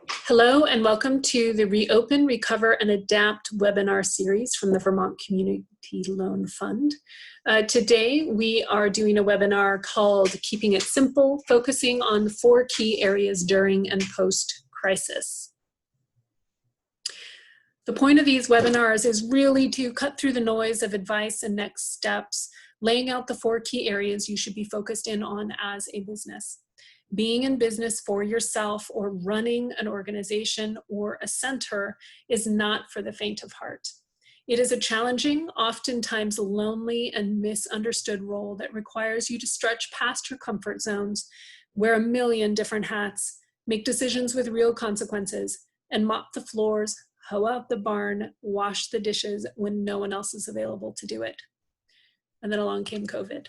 Hello and welcome to the Reopen, Recover, and Adapt webinar series from the Vermont Community Loan Fund. Today we are doing a webinar called Keeping It Simple, focusing on 4 key areas during and post-crisis. The point of these webinars is really to cut through the noise of advice and next steps, laying out the 4 key areas you should be focused in on as a business. Being in business for yourself or running an organization or a center is not for the faint of heart. It is a challenging, oftentimes lonely and misunderstood role that requires you to stretch past your comfort zones, wear a million different hats, make decisions with real consequences, and mop the floors, hoe out the barn, wash the dishes when no one else is available to do it. And then along came COVID.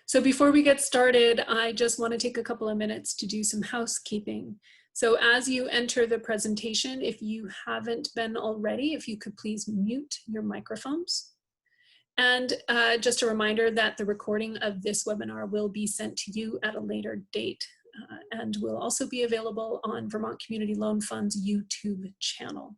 So before we get started, I just want to take a couple of minutes to do some housekeeping. So as you enter the presentation, if you haven't been already, if you could please mute your microphones. And just a reminder that the recording of this webinar will be sent to you at a later date and will also be available on Vermont Community Loan Fund's YouTube channel.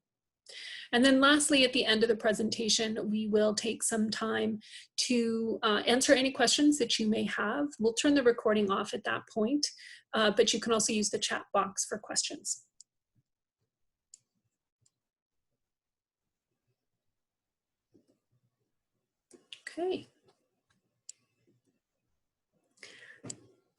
And then lastly, at the end of the presentation, we will take some time to answer any questions that you may have. We'll turn the recording off at that point, but you can also use the chat box for questions. Okay.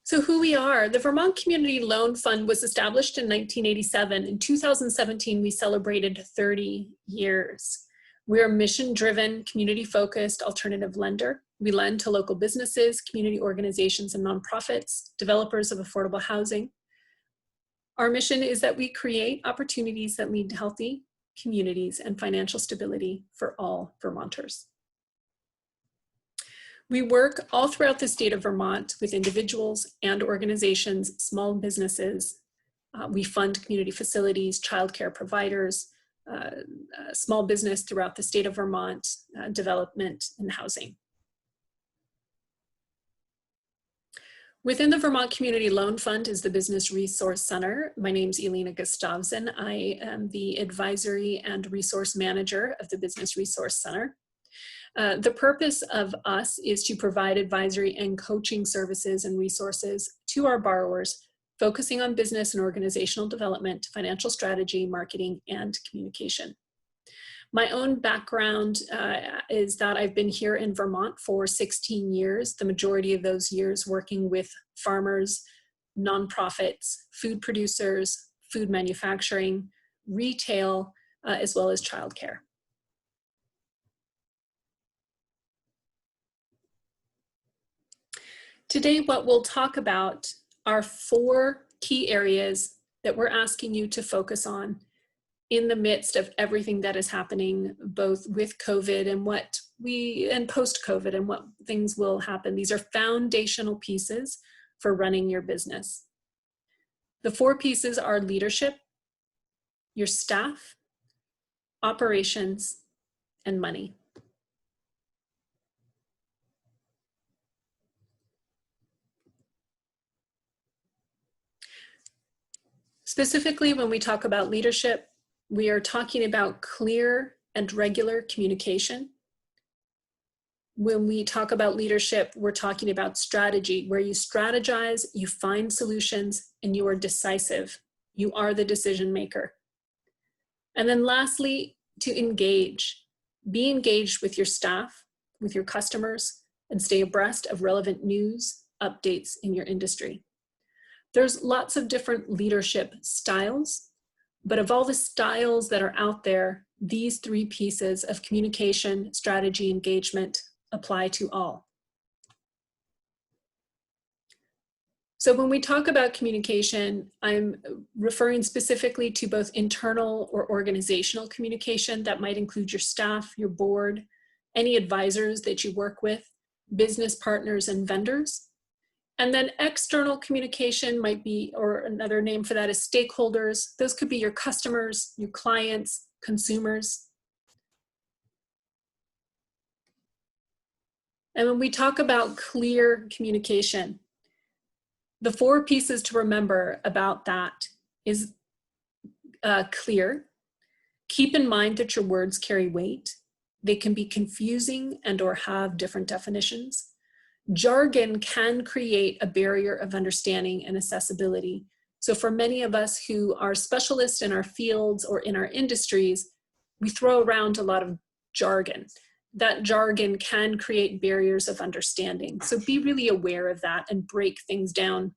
So who we are, the Vermont Community Loan Fund was established in 1987. In 2017, we celebrated 30 years. We're a mission-driven, community-focused alternative lender. We lend to local businesses, community organizations, and nonprofits, developers of affordable housing. Our mission is that we create opportunities that lead to healthy communities and financial stability for all Vermonters. We work all throughout the state of Vermont with individuals and organizations, small businesses. We fund community facilities, childcare providers, small business throughout the state of Vermont, development and housing. Within the Vermont Community Loan Fund is the Business Resource Center. My name's Elena Gustavson. I am the advisory and resource manager of the Business Resource Center. The purpose of us is to provide advisory and coaching services and resources to our borrowers, focusing on business and organizational development, financial strategy, marketing, and communication. My own background is that I've been here in Vermont for 16 years, the majority of those years working with farmers, nonprofits, food producers, food manufacturing, retail, as well as childcare. Today, what we'll talk about are 4 key areas that we're asking you to focus on in the midst of everything that is happening, both with COVID and post-COVID and what things will happen. These are foundational pieces for running your business. The 4 pieces are leadership, your staff, operations, and money. Specifically, when we talk about leadership, we are talking about clear and regular communication. When we talk about leadership, we're talking about strategy, where you strategize, you find solutions, and you are decisive. You are the decision maker. And then lastly, to engage. Be engaged with your staff, with your customers, and stay abreast of relevant news, updates in your industry. There's lots of different leadership styles, but of all the styles that are out there, these 3 pieces of communication, strategy, engagement apply to all. So when we talk about communication, I'm referring specifically to both internal or organizational communication that might include your staff, your board, any advisors that you work with, business partners and vendors. And then external communication might be, or another name for that is stakeholders. Those could be your customers, your clients, consumers. And when we talk about clear communication, The 4 pieces to remember about that is clear. Keep in mind that your words carry weight. They can be confusing and or have different definitions. Jargon can create a barrier of understanding and accessibility. So for many of us who are specialists in our fields or in our industries, we throw around a lot of jargon. That jargon can create barriers of understanding. So be really aware of that and break things down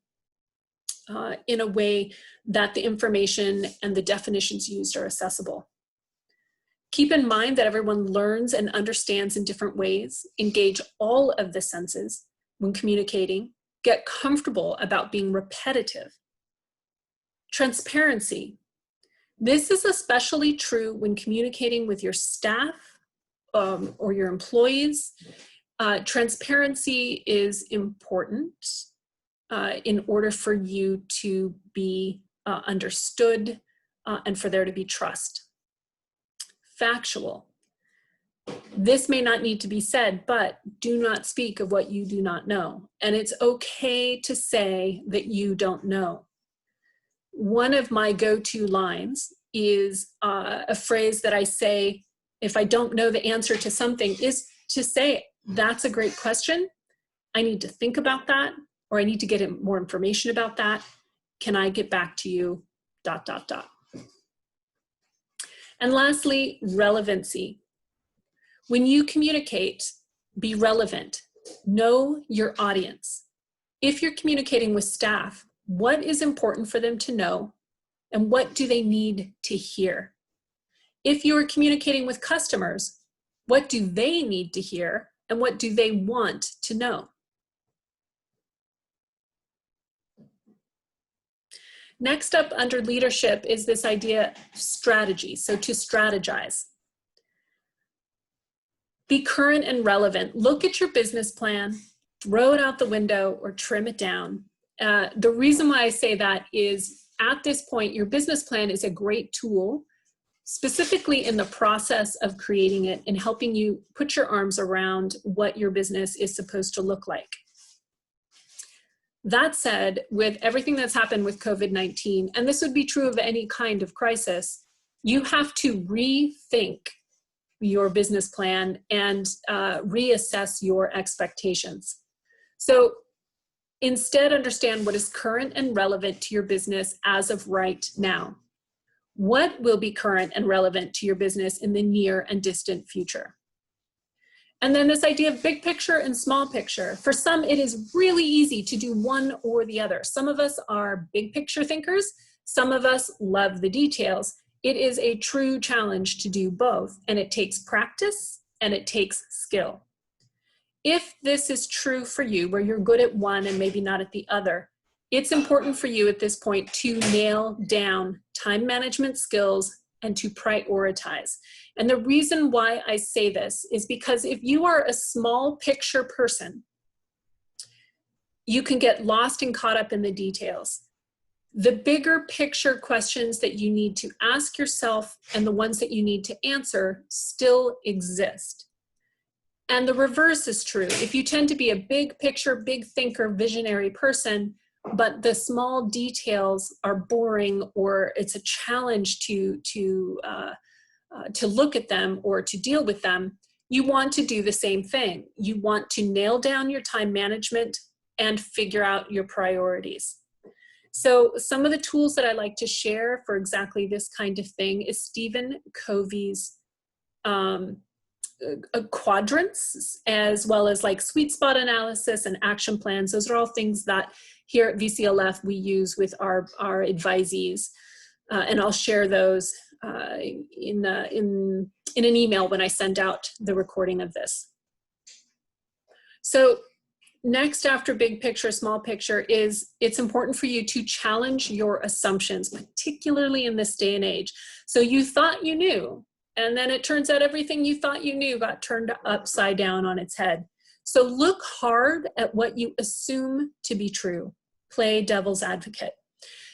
in a way that the information and the definitions used are accessible. Keep in mind that everyone learns and understands in different ways. Engage all of the senses when communicating. Get comfortable about being repetitive. Transparency. This is especially true when communicating with your staff or your employees. Transparency is important in order for you to be understood and for there to be trust. Factual. This may not need to be said, but do not speak of what you do not know. And it's okay to say that you don't know. One of my go-to lines is a phrase that I say, if I don't know the answer to something, is to say, that's a great question. I need to think about that, or I need to get more information about that. Can I get back to you, ... And lastly, relevancy. When you communicate, be relevant. Know your audience. If you're communicating with staff, what is important for them to know and what do they need to hear? If you are communicating with customers, what do they need to hear and what do they want to know? Next up under leadership is this idea of strategy, so to strategize. Be current and relevant. Look at your business plan, throw it out the window or trim it down. The reason why I say that is at this point, your business plan is a great tool, specifically in the process of creating it and helping you put your arms around what your business is supposed to look like. That said, with everything that's happened with COVID-19, and this would be true of any kind of crisis, you have to rethink your business plan and reassess your expectations. So instead, understand what is current and relevant to your business as of right now. What will be current and relevant to your business in the near and distant future? And then this idea of big picture and small picture. For some, it is really easy to do one or the other. Some of us are big picture thinkers. Some of us love the details. It is a true challenge to do both, and it takes practice and it takes skill. If this is true for you, where you're good at one and maybe not at the other, it's important for you at this point to nail down time management skills and to prioritize. And the reason why I say this is because if you are a small picture person, you can get lost and caught up in the details. The bigger picture questions that you need to ask yourself and the ones that you need to answer still exist. And the reverse is true. If you tend to be a big picture, big thinker, visionary person, but the small details are boring or it's a challenge to look at them or to deal with them, you want to do the same thing. You want to nail down your time management and figure out your priorities. So some of the tools that I like to share for exactly this kind of thing is Stephen Covey's quadrants, as well as like sweet spot analysis and action plans. Those are all things that here at VCLF we use with our advisees. And I'll share those in an email when I send out the recording of this. So next after big picture, small picture is it's important for you to challenge your assumptions, particularly in this day and age. So you thought you knew, and then it turns out everything you thought you knew got turned upside down on its head. So look hard at what you assume to be true. Play devil's advocate.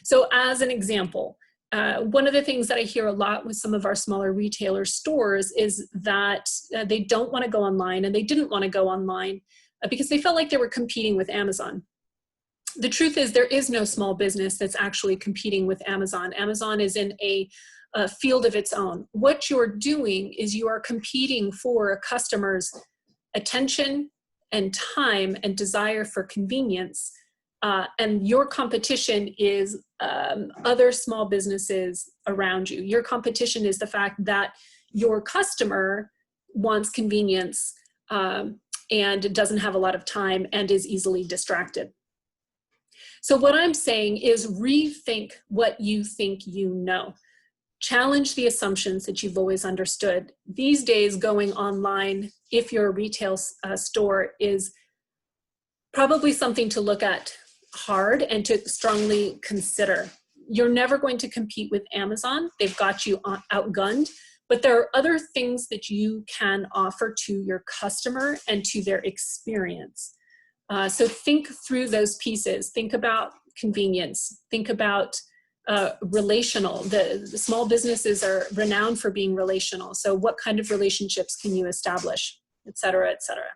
So as an example, one of the things that I hear a lot with some of our smaller retailer stores is that they don't want to go online, and they didn't want to go online because they felt like they were competing with Amazon. The truth is there is no small business that's actually competing with Amazon. Amazon is in a field of its own. What you're doing is you are competing for a customer's attention and time and desire for convenience. And your competition is other small businesses around you. Your competition is the fact that your customer wants convenience and doesn't have a lot of time and is easily distracted. So what I'm saying is rethink what you think you know. Challenge the assumptions that you've always understood. These days, going online, if you're a retail store, is probably something to look at hard and to strongly consider. You're never going to compete with Amazon. They've got you outgunned, but there are other things that you can offer to your customer and to their experience. So think through those pieces. Think about convenience. Think about relational. The small businesses are renowned for being relational. So what kind of relationships can you establish, et cetera, et cetera.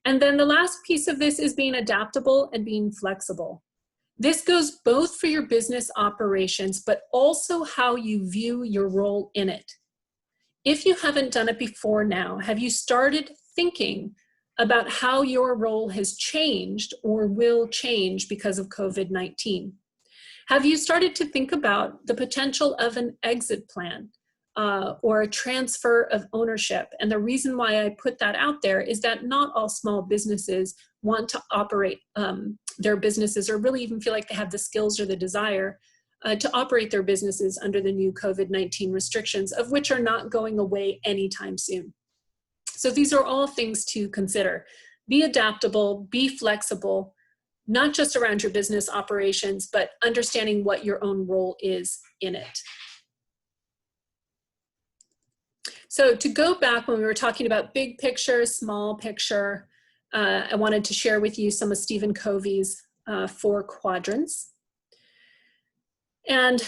And then the last piece of this is being adaptable and being flexible. This goes both for your business operations, but also how you view your role in it. If you haven't done it before now, have you started thinking about how your role has changed or will change because of COVID-19? Have you started to think about the potential of an exit plan or a transfer of ownership? And the reason why I put that out there is that not all small businesses want to operate their businesses or really even feel like they have the skills or the desire to operate their businesses under the new COVID-19 restrictions, of which are not going away anytime soon. So these are all things to consider. Be adaptable, be flexible, not just around your business operations, but understanding what your own role is in it. So to go back when we were talking about big picture, small picture, I wanted to share with you some of Stephen Covey's 4 quadrants. And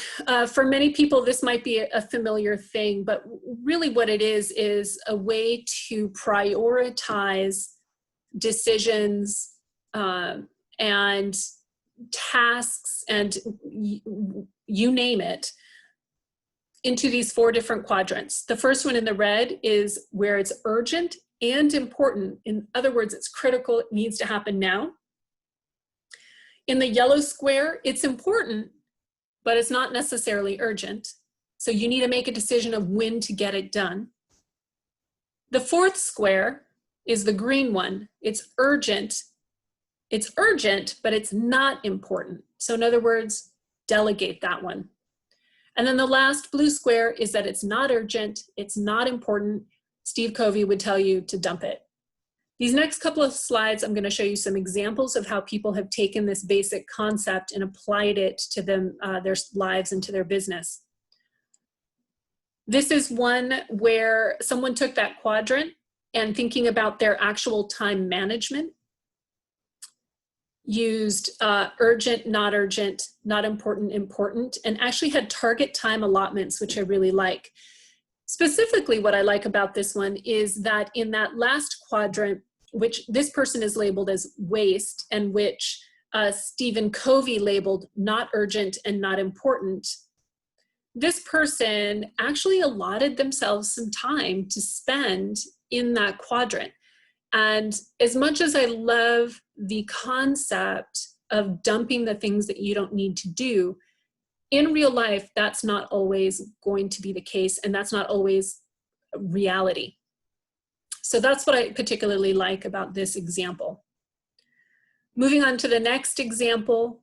for many people, this might be a familiar thing, but really what it is a way to prioritize decisions and tasks and you name it into these 4 different quadrants. The first one in the red is where it's urgent and important. In other words, it's critical, it needs to happen now. In the yellow square, it's important, but it's not necessarily urgent. So you need to make a decision of when to get it done. The 4th square is the green one. It's urgent, but it's not important. So in other words, delegate that one. And then the last blue square is that it's not urgent, it's not important. Steve Covey would tell you to dump it. These next couple of slides, I'm going to show you some examples of how people have taken this basic concept and applied it to them, their lives and to their business. This is one where someone took that quadrant and thinking about their actual time management, used urgent, not important, important, and actually had target time allotments, which I really like. Specifically, what I like about this one is that in that last quadrant, which this person is labeled as waste and which Stephen Covey labeled not urgent and not important, this person actually allotted themselves some time to spend in that quadrant. And as much as I love the concept of dumping the things that you don't need to do, in real life, that's not always going to be the case, and that's not always reality. So that's what I particularly like about this example. Moving on to the next example,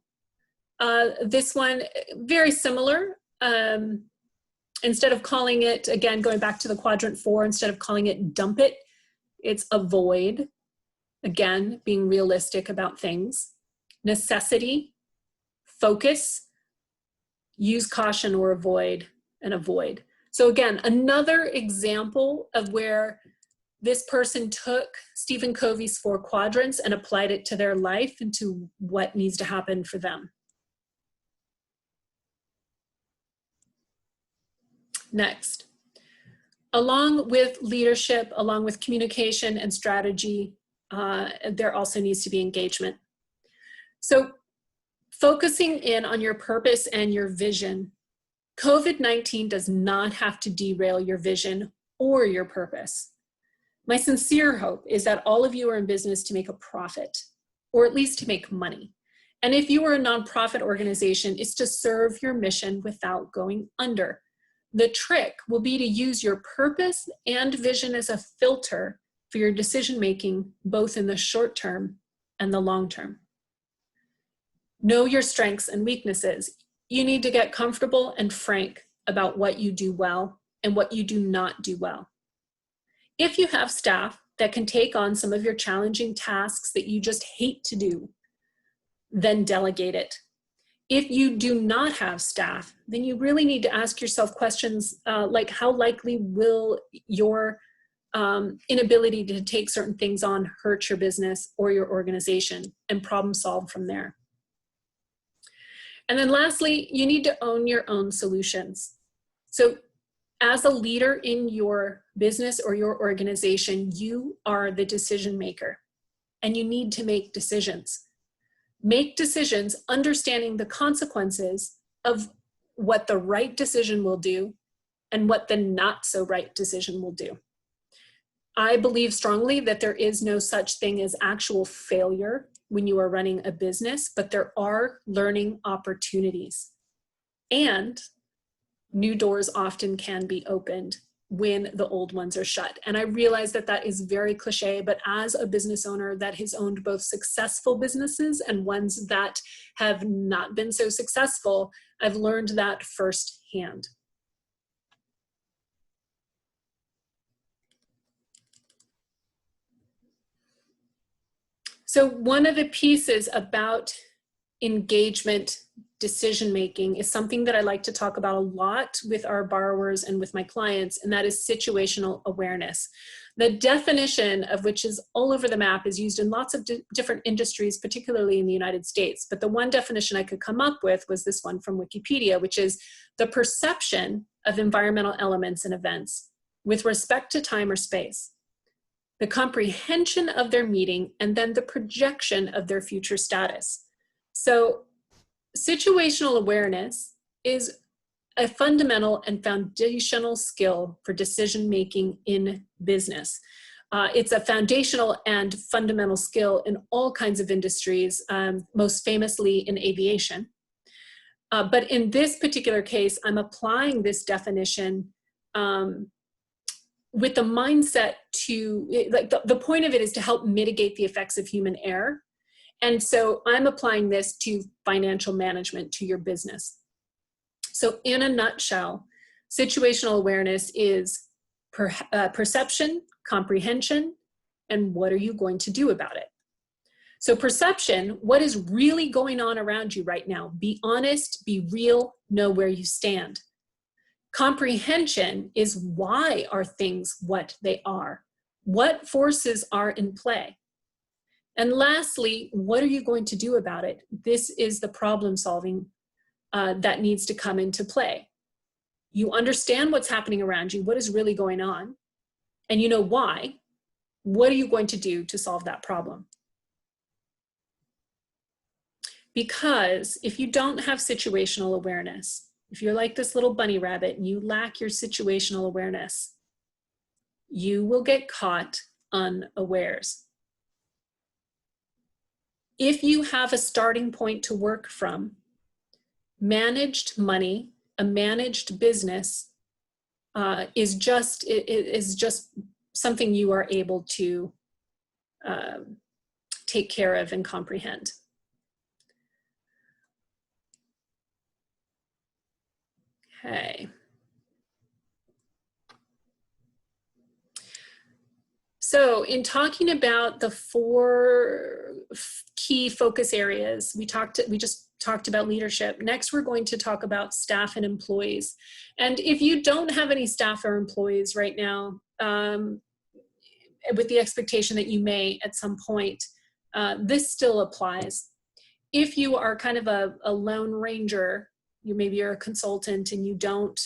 this one, very similar. Instead of calling it, again, going back to the quadrant 4, instead of calling it dump it, it's avoid. Again, being realistic about things. Necessity, focus, use caution or avoid, and avoid. So again, another example of where this person took Stephen Covey's 4 quadrants and applied it to their life and to what needs to happen for them. Next, along with leadership, along with communication and strategy, there also needs to be engagement. So Focusing in on your purpose and your vision. COVID-19 does not have to derail your vision or your purpose. My sincere hope is that all of you are in business to make a profit, or at least to make money. And if you are a nonprofit organization, it's to serve your mission without going under. The trick will be to use your purpose and vision as a filter for your decision-making, both in the short term and the long term. Know your strengths and weaknesses. You need to get comfortable and frank about what you do well and what you do not do well. If you have staff that can take on some of your challenging tasks that you just hate to do, then delegate it. If you do not have staff, then you really need to ask yourself questions like, how likely will your inability to take certain things on hurt your business or your organization, and problem solve from there. And then lastly, you need to own your own solutions. So as a leader in your business or your organization, you are the decision maker, and you need to make decisions. Make decisions understanding the consequences of what the right decision will do and what the not so right decision will do. I believe strongly that there is no such thing as actual failure when you are running a business, but there are learning opportunities. And new doors often can be opened when the old ones are shut. And I realize that that is very cliche, but as a business owner that has owned both successful businesses and ones that have not been so successful, I've learned that firsthand. So one of the pieces about engagement decision-making is something that I like to talk about a lot with our borrowers and with my clients, and that is situational awareness. The definition of which is all over the map is used in lots of different industries, particularly in the United States. But the one definition I could come up with was this one from Wikipedia, which is the perception of environmental elements and events with respect to time or space, the comprehension of their meaning, and then the projection of their future status. So situational awareness is a fundamental and foundational skill for decision-making in business. It's a foundational and fundamental skill in all kinds of industries, most famously in aviation. But in this particular case, I'm applying this definition with the mindset to, like the point of it is to help mitigate the effects of human error. And so I'm applying this to financial management, to your business. So in a nutshell, situational awareness is perception, comprehension, and what are you going to do about it? So perception, what is really going on around you right now? Be honest, be real, know where you stand. Comprehension is why are things what they are? What forces are in play? And lastly, what are you going to do about it? This is the problem solving that needs to come into play. You understand what's happening around you, what is really going on, and you know why. What are you going to do to solve that problem? Because if you don't have situational awareness, if you're like this little bunny rabbit and you lack your situational awareness, you will get caught unawares. If you have a starting point to work from, managed money, a managed business is just something you are able to take care of and comprehend. Okay. So in talking about the 4 key focus areas, we just talked about leadership. Next, we're going to talk about staff and employees. And if you don't have any staff or employees right now, with the expectation that you may at some point, this still applies. If you are kind of a lone ranger, maybe you're a consultant and you don't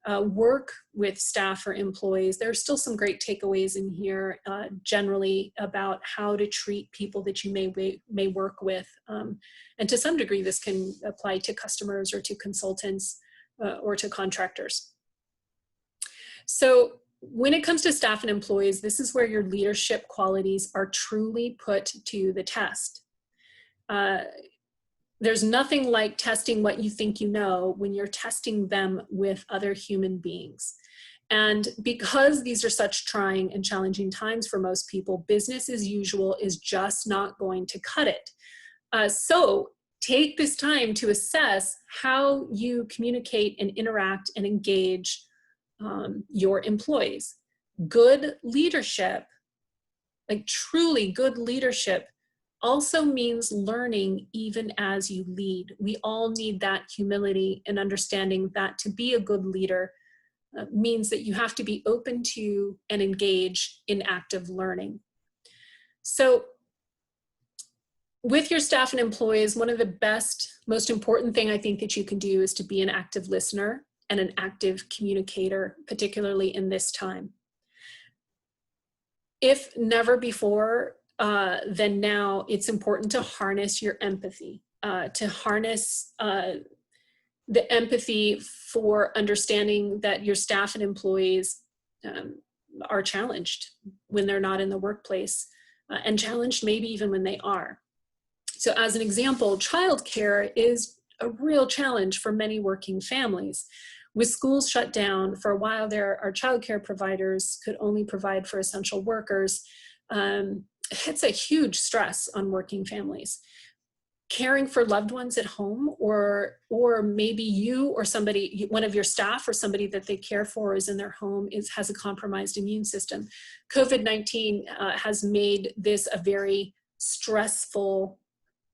work with staff or employees. There are still some great takeaways in here generally about how to treat people that you may work with. And to some degree, this can apply to customers or to consultants or to contractors. So when it comes to staff and employees, this is where your leadership qualities are truly put to the test. There's nothing like testing what you think you know when you're testing them with other human beings. And because these are such trying and challenging times for most people, business as usual is just not going to cut it. So take this time to assess how you communicate and interact and engage your employees. Good leadership, like truly good leadership, also means learning even as you lead. We all need that humility and understanding that to be a good leader means that you have to be open to and engage in active learning. So with your staff and employees, one of the best, most important thing I think that you can do is to be an active listener and an active communicator, particularly in this time. If never before, then now it's important to harness your empathy, to harness the empathy for understanding that your staff and employees are challenged when they're not in the workplace, and challenged maybe even when they are. So as an example, childcare is a real challenge for many working families. With schools shut down for a while, our childcare providers could only provide for essential workers. It's a huge stress on working families. Caring for loved ones at home, or maybe you or somebody, one of your staff or somebody that they care for is in their home, has a compromised immune system. COVID-19 has made this a very stressful,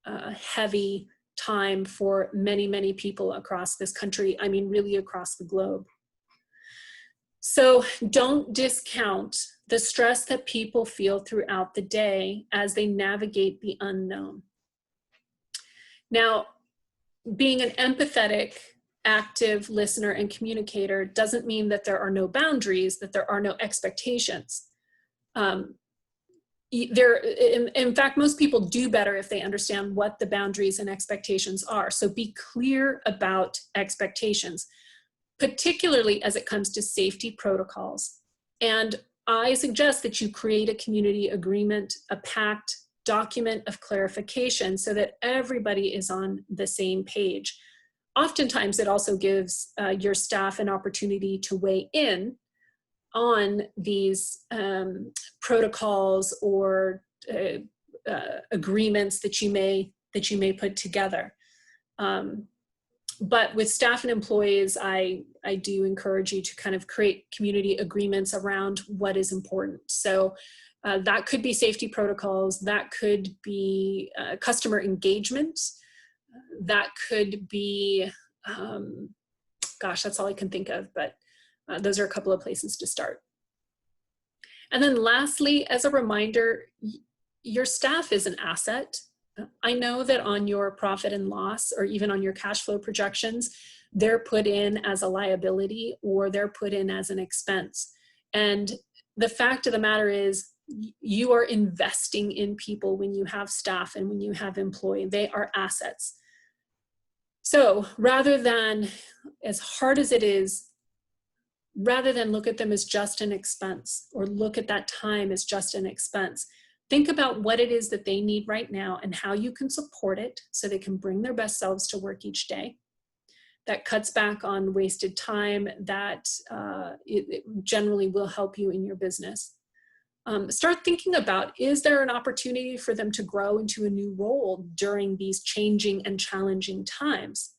heavy time for many, many people across this country. I mean, really across the globe. So don't discount the stress that people feel throughout the day as they navigate the unknown. Now, being an empathetic, active listener and communicator doesn't mean that there are no boundaries, that there are no expectations. In fact, most people do better if they understand what the boundaries and expectations are. So be clear about expectations, particularly as it comes to safety protocols. And I suggest that you create a community agreement, a pact, document of clarification so that everybody is on the same page. Oftentimes, it also gives your staff an opportunity to weigh in on these protocols or agreements that you may put together. But with staff and employees, I do encourage you to kind of create community agreements around what is important. So that could be safety protocols, that could be customer engagement, that could be, gosh, that's all I can think of, but those are a couple of places to start. And then lastly, as a reminder, your staff is an asset. I know that on your profit and loss, or even on your cash flow projections, they're put in as a liability or they're put in as an expense. And the fact of the matter is, you are investing in people when you have staff and when you have employees. They are assets. So rather than, as hard as it is, rather than look at them as just an expense or look at that time as just an expense, think about what it is that they need right now and how you can support it so they can bring their best selves to work each day. That cuts back on wasted time, that it generally will help you in your business. Start thinking about, is there an opportunity for them to grow into a new role during these changing and challenging times?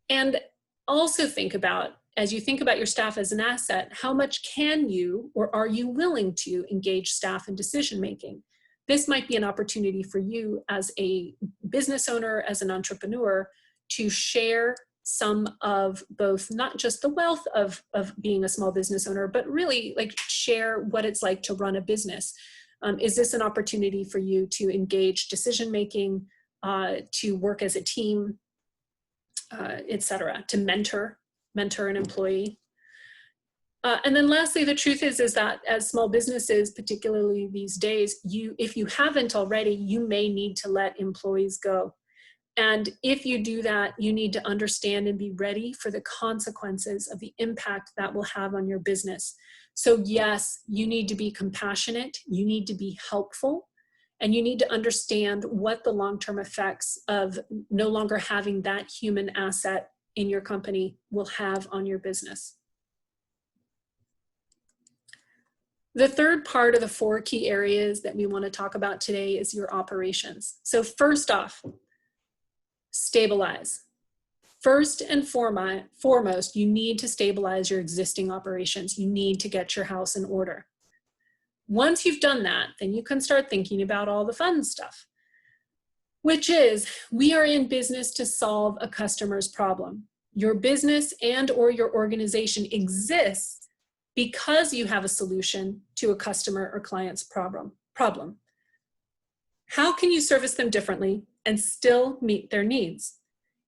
And also think about, as you think about your staff as an asset, how much can you or are you willing to engage staff in decision making? This might be an opportunity for you as a business owner, as an entrepreneur, to share some of both, not just the wealth of being a small business owner, but really like share what it's like to run a business. Is this an opportunity for you to engage decision making, to work as a team, et cetera, to mentor an employee? And then lastly, the truth is that as small businesses, particularly these days, if you haven't already, you may need to let employees go. And if you do that, you need to understand and be ready for the consequences of the impact that will have on your business. So yes, you need to be compassionate, you need to be helpful, and you need to understand what the long-term effects of no longer having that human asset in your company will have on your business. The third part of the 4 key areas that we want to talk about today is your operations. So first off, stabilize. First and foremost, you need to stabilize your existing operations. You need to get your house in order. Once you've done that, then you can start thinking about all the fun stuff, which is we are in business to solve a customer's problem. Your business and or your organization exists because you have a solution to a customer or client's problem. How can you service them differently and still meet their needs?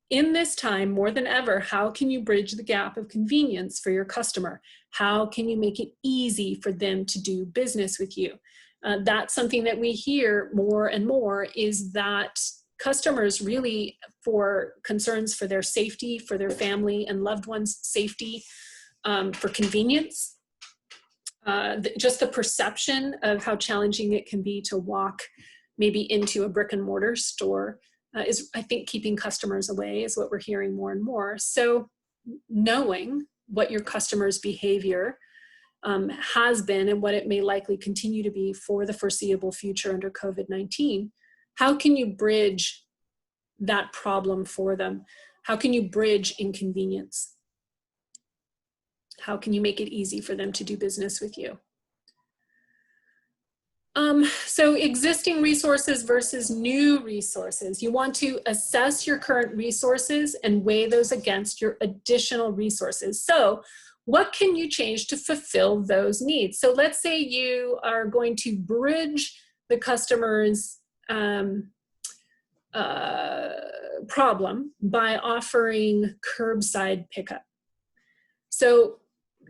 In this time, more than ever, how can you bridge the gap of convenience for your customer? How can you make it easy for them to do business with you? That's something that we hear more and more, is that customers really, for concerns for their safety, for their family and loved ones' safety, for convenience, just the perception of how challenging it can be to walk maybe into a brick and mortar store is, I think, keeping customers away, is what we're hearing more and more. So knowing what your customer's behavior has been and what it may likely continue to be for the foreseeable future under COVID-19, how can you bridge that problem for them? How can you bridge inconvenience? How can you make it easy for them to do business with you? So existing resources versus new resources. You want to assess your current resources and weigh those against your additional resources. So what can you change to fulfill those needs? So let's say you are going to bridge the customer's problem by offering curbside pickup. So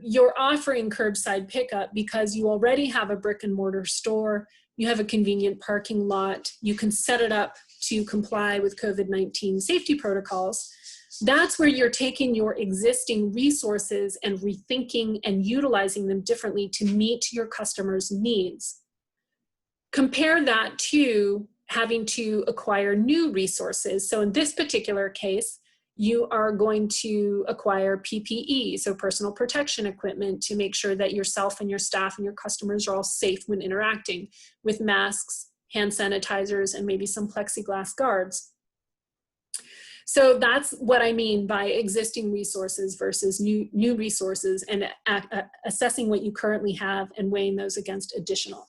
you're offering curbside pickup because you already have a brick and mortar store, you have a convenient parking lot, you can set it up to comply with COVID-19 safety protocols. That's where you're taking your existing resources and rethinking and utilizing them differently to meet your customers' needs. Compare that to having to acquire new resources. So in this particular case, you are going to acquire PPE, so personal protection equipment, to make sure that yourself and your staff and your customers are all safe when interacting, with masks, hand sanitizers, and maybe some plexiglass guards. So that's what I mean by existing resources versus new resources, and assessing what you currently have and weighing those against additional.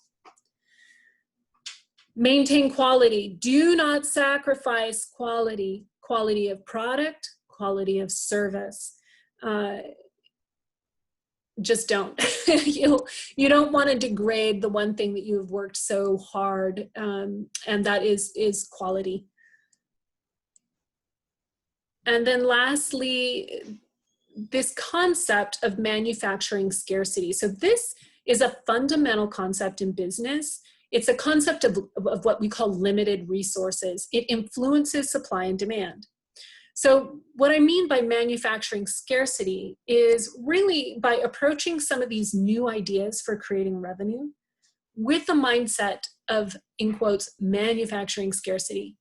Maintain quality. Do not sacrifice quality. Quality of product, quality of service. Just don't. You don't want to degrade the one thing that you have worked so hard, and that is quality. And then lastly, this concept of manufacturing scarcity. So this is a fundamental concept in business. It's a concept of what we call limited resources. It influences supply and demand. So what I mean by manufacturing scarcity is really by approaching some of these new ideas for creating revenue with the mindset of, in quotes, manufacturing scarcity.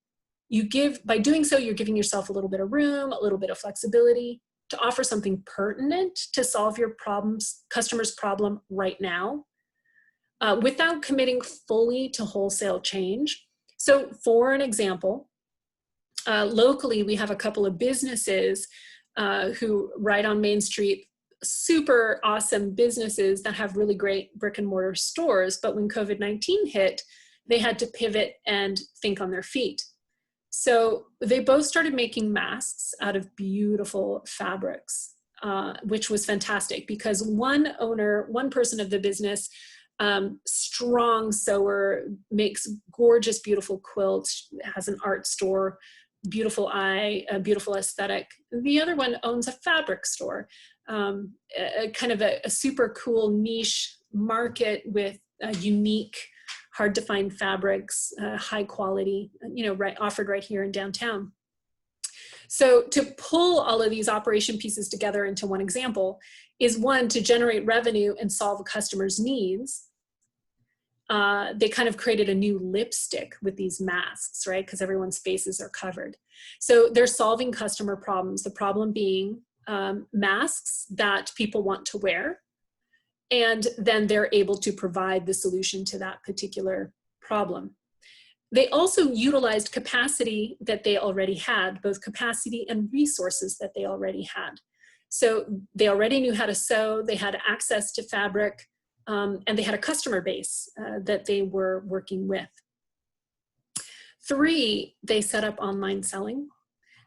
By doing so, you're giving yourself a little bit of room, a little bit of flexibility to offer something pertinent to solve your customer's problem right now, without committing fully to wholesale change. So for an example, locally, we have a couple of businesses who right on Main Street, super awesome businesses that have really great brick and mortar stores, but when COVID-19 hit, they had to pivot and think on their feet. So they both started making masks out of beautiful fabrics, which was fantastic because one person of the business, strong sewer, makes gorgeous, beautiful quilts, has an art store, beautiful eye, a beautiful aesthetic. The other one owns a fabric store, a kind of a super cool niche market with unique, hard to find fabrics, high quality, offered right here in downtown. So to pull all of these operation pieces together into one example is one, to generate revenue and solve a customer's needs. They kind of created a new lipstick with these masks, right? Because everyone's faces are covered. So they're solving customer problems. The problem being masks that people want to wear. And then they're able to provide the solution to that particular problem. They also utilized capacity that they already had, both capacity and resources that they already had. So they already knew how to sew, they had access to fabric, and they had a customer base that they were working with. 3, they set up online selling.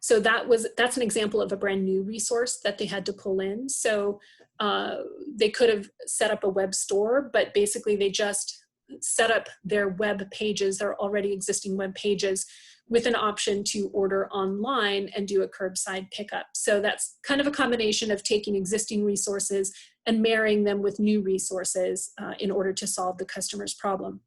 So that's an example of a brand new resource that they had to pull in. So they could have set up a web store, but basically they just set up their web pages, their already existing web pages, with an option to order online and do a curbside pickup. So that's kind of a combination of taking existing resources and marrying them with new resources in order to solve the customer's problem.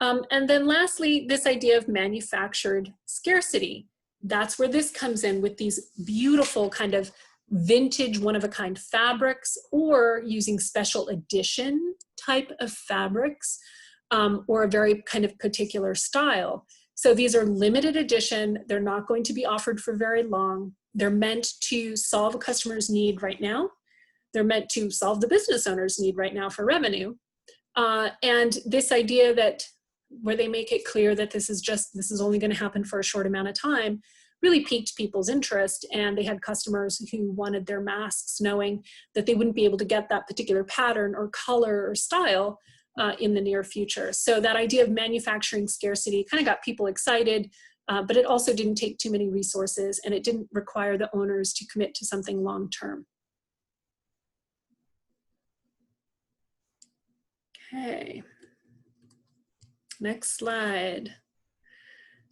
And then lastly, this idea of manufactured scarcity. That's where this comes in with these beautiful kind of vintage one-of-a-kind fabrics, or using special edition type of fabrics, or a very kind of particular style. So these are limited edition. They're not going to be offered for very long. They're meant to solve a customer's need right now. They're meant to solve the business owner's need right now for revenue. And this idea that where they make it clear that this is only going to happen for a short amount of time really piqued people's interest. And they had customers who wanted their masks knowing that they wouldn't be able to get that particular pattern or color or style in the near future. So that idea of manufacturing scarcity kind of got people excited, but it also didn't take too many resources, and it didn't require the owners to commit to something long-term. Okay. Next slide.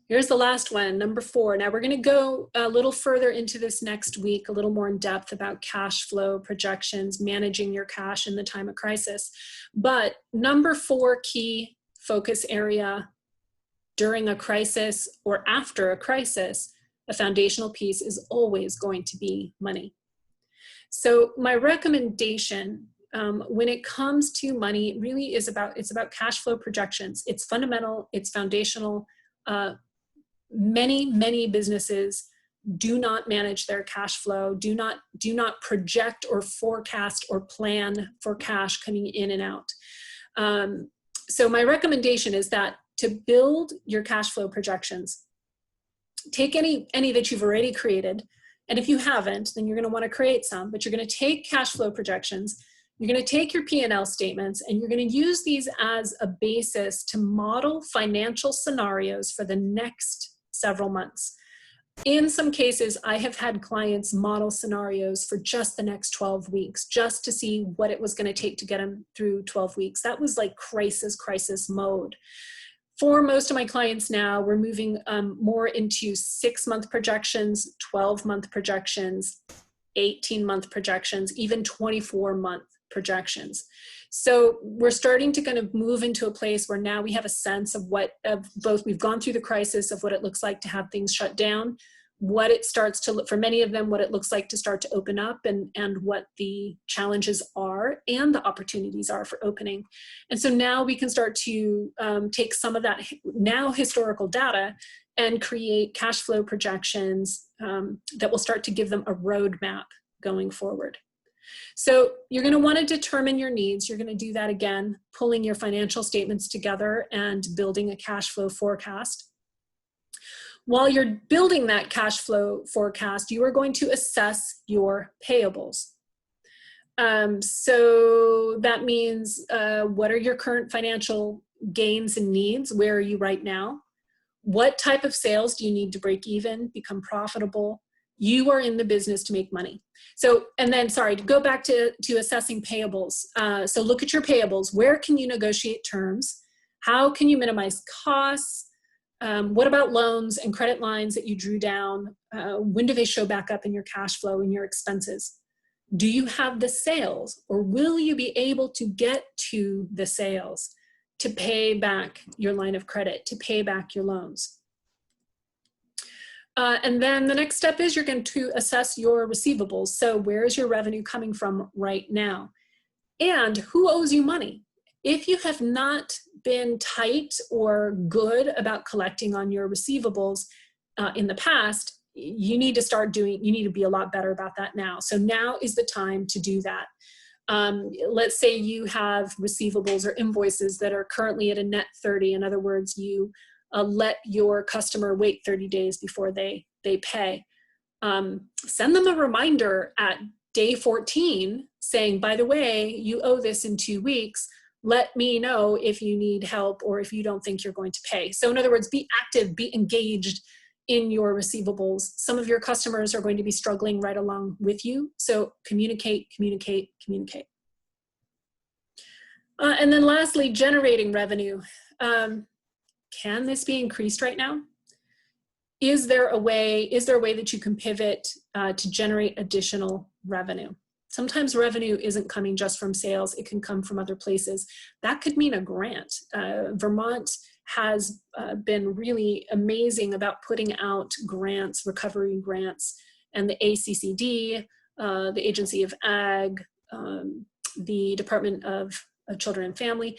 Here's the last one, number 4. Now we're going to go a little further into this next week, a little more in depth about cash flow projections, managing your cash in the time of crisis. But number 4 key focus area during a crisis or after a crisis, a foundational piece is always going to be money. So my recommendation when it comes to money really is about cash flow projections. It's fundamental, it's foundational. Many businesses do not manage their cash flow, do not project or forecast or plan for cash coming in and out. So my recommendation is that to build your cash flow projections, take any that you've already created. And if you haven't, then you're going to want to create some, but you're going to take cash flow projections. You're going to take your P&L statements, and you're going to use these as a basis to model financial scenarios for the next several months. In some cases, I have had clients model scenarios for just the next 12 weeks, just to see what it was going to take to get them through 12 weeks. That was like crisis mode. For most of my clients now, we're moving more into 6-month projections, 12-month projections, 18-month projections, even 24-month projections. So we're starting to kind of move into a place where now we have a sense of both we've gone through the crisis of what it looks like to have things shut down, what it starts to look, for many of them, what it looks like to start to open up, and what the challenges are and the opportunities are for opening. And so now we can start to take some of that now historical data and create cash flow projections that will start to give them a roadmap going forward. So you're going to want to determine your needs. You're going to do that again, pulling your financial statements together and building a cash flow forecast. While you're building that cash flow forecast, you are going to assess your payables. So that means what are your current financial gains and needs? Where are you right now? What type of sales do you need to break even, become profitable? You are in the business to make money. So, and then, sorry, to go back to assessing payables. So look at your payables. Where can you negotiate terms? How can you minimize costs? What about loans and credit lines that you drew down? When do they show back up in your cash flow and your expenses? Do you have the sales, or will you be able to get to the sales to pay back your line of credit, to pay back your loans? And then the next step is you're going to assess your receivables. So where is your revenue coming from right now? And who owes you money? If you have not been tight or good about collecting on your receivables in the past, you need to be a lot better about that now. So now is the time to do that. Let's say you have receivables or invoices that are currently at a net 30. In other words, you let your customer wait 30 days before they pay. Send them a reminder at day 14 saying, by the way, you owe this in 2 weeks. Let me know if you need help or if you don't think you're going to pay. So in other words, be active, be engaged in your receivables. Some of your customers are going to be struggling right along with you. So communicate, communicate, communicate. And then lastly, generating revenue. Can this be increased right now? Is there a way that you can pivot to generate additional revenue? Sometimes revenue isn't coming just from sales, it can come from other places. That could mean a grant. Vermont has been really amazing about putting out grants, recovery grants, and the ACCD, the Agency of Ag, the Department of Children and Family,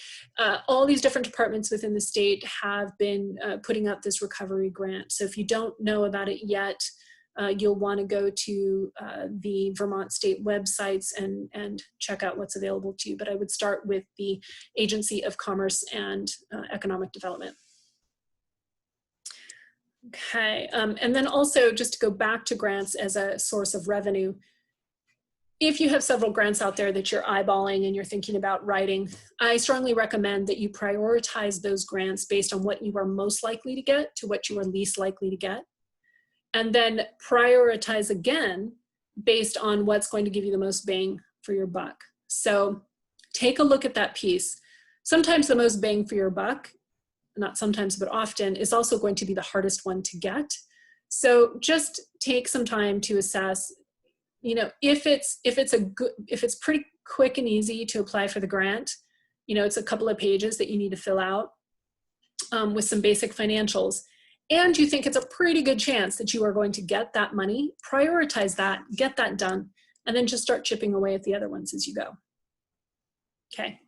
all these different departments within the state have been putting out this recovery grant. So if you don't know about it yet, you'll want to go to the Vermont state websites and check out what's available to you. But I would start with the Agency of Commerce and Economic Development. Okay, and then also just to go back to grants as a source of revenue, if you have several grants out there that you're eyeballing and you're thinking about writing, I strongly recommend that you prioritize those grants based on what you are most likely to get to what you are least likely to get. And then prioritize again based on what's going to give you the most bang for your buck. So take a look at that piece. Sometimes the most bang for your buck, not sometimes, but often, is also going to be the hardest one to get. So just take some time to assess, you know, if it's pretty quick and easy to apply for the grant, you know, it's a couple of pages that you need to fill out with some basic financials, and you think it's a pretty good chance that you are going to get that money, prioritize that, get that done, and then just start chipping away at the other ones as you go. Okay,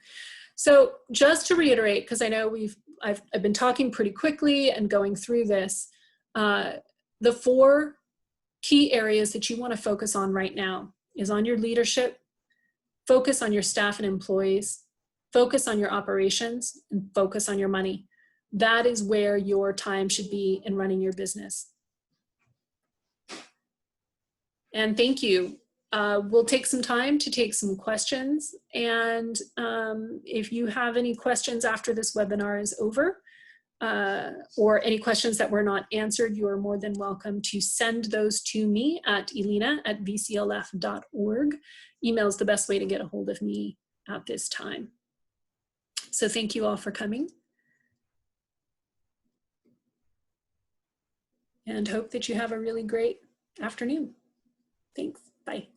so just to reiterate, because I know I've been talking pretty quickly and going through this, the 4 key areas that you want to focus on right now is on your leadership, focus on your staff and employees, focus on your operations, and focus on your money. That is where your time should be in running your business. And thank you. We'll take some time to take some questions. And if you have any questions after this webinar is over, or any questions that were not answered, you are more than welcome to send those to me at elena@vclf.org. Email is the best way to get a hold of me at this time. So thank you all for coming. And hope that you have a really great afternoon. Thanks. Bye.